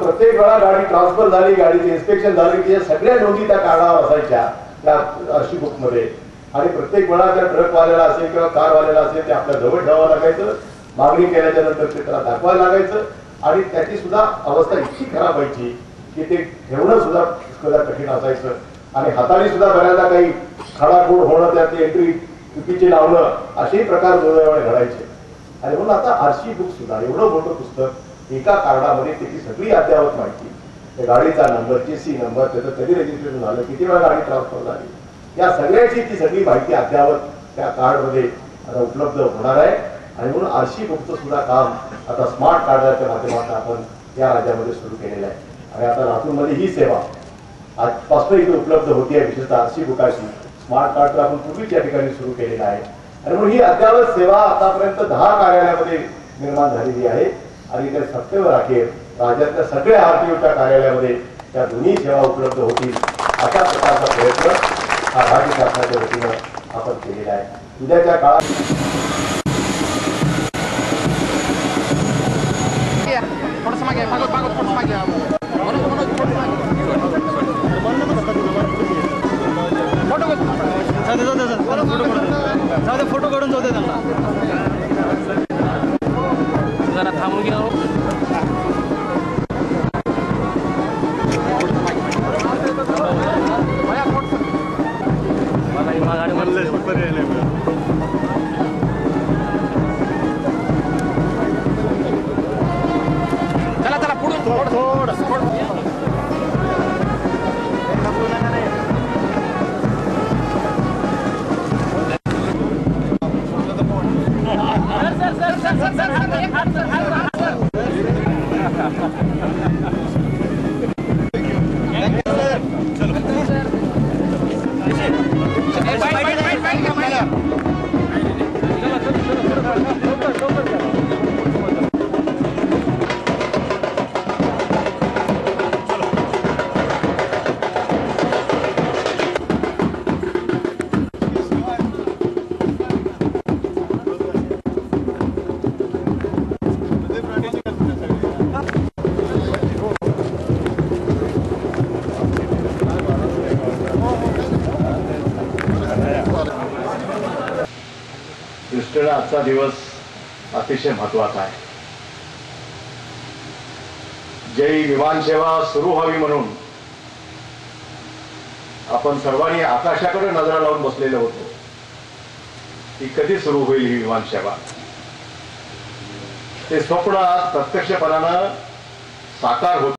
प्रत्येक वेळा गाडी ट्रान्सफर झाली, गाडीचे इन्स्पेक्शन झाले की सगळ्या नोंदी त्या कार्डावर असायच्या त्या आरशी बुक मध्ये. आणि प्रत्येक वेळा त्या ट्रकवाल्याला असेल किंवा कारवाल्याला असेल ते आपल्या जवळ ठेवावं लागायचं. मागणी केल्याच्या नंतर ते त्याला दाखवायला लागायचं. आणि त्याची सुद्धा अवस्था इतकी खराब व्हायची की ते ठेवणं सुद्धा कठीण असायचं. आणि हाताने सुद्धा बऱ्याचदा काही खाडाखोड होणं, त्याची एंट्री चुकीची लावणं असेही प्रकार दुर्दैवाने घडायचे. आणि म्हणून आता आरशी बुक सुद्धा एवढं मोठं पुस्तक एका कार्डामध्ये त्याची सगळी अद्ययावत माहिती, त्या गाडीचा नंबर, चेसी नंबर, त्याचं कधी रजिस्ट्रेशन झालं, किती वेळा गाडी ट्रान्सफर झाली, या सगळ्याची ती सगळी माहिती अद्ययावत त्या कार्डमध्ये आता उपलब्ध होणार आहे. आणि म्हणून आरशी बुकचं सुद्धा काम आता स्मार्ट कार्डाच्या माध्यमातून आपण या राज्यामध्ये सुरू केलेलं आहे. आणि आता लातूरमध्ये ही सेवा आजपासून इथे उपलब्ध होती आहे. विशेषतः आरशी बुकाची स्मार्ट कार्ड तर आपण पूर्वीच या ठिकाणी सुरू केलेलं आहे. आणि म्हणून ही अद्ययावत सेवा आतापर्यंत 10 कार्यालयामध्ये निर्माण झालेली आहे. आणि त्या सप्टेंबर अखेर राज्यातल्या सगळ्या आरटीओच्या कार्यालयामध्ये त्या दोन्ही सेवा उपलब्ध होतील अशा प्रकारचा प्रयत्न हा राज्य शासनाच्या वतीनं आपण केलेला आहे. उद्याच्या काळात फोटो काढून जाऊ दे त्यांना जरा थांबून घ्या. चला चला पुढून थोडं दृष्टीने आजचा दिवस अतिशय महत्वाचा आहे. जी विमान सेवा सुरू व्हावी म्हणून आपण सर्वांनी आकाशाकडे नजर लावून बसलेलो होतो. ती कधी सुरू होईल ही विमान सेवा, ते स्वप्न प्रत्यक्षपणानं साकार होत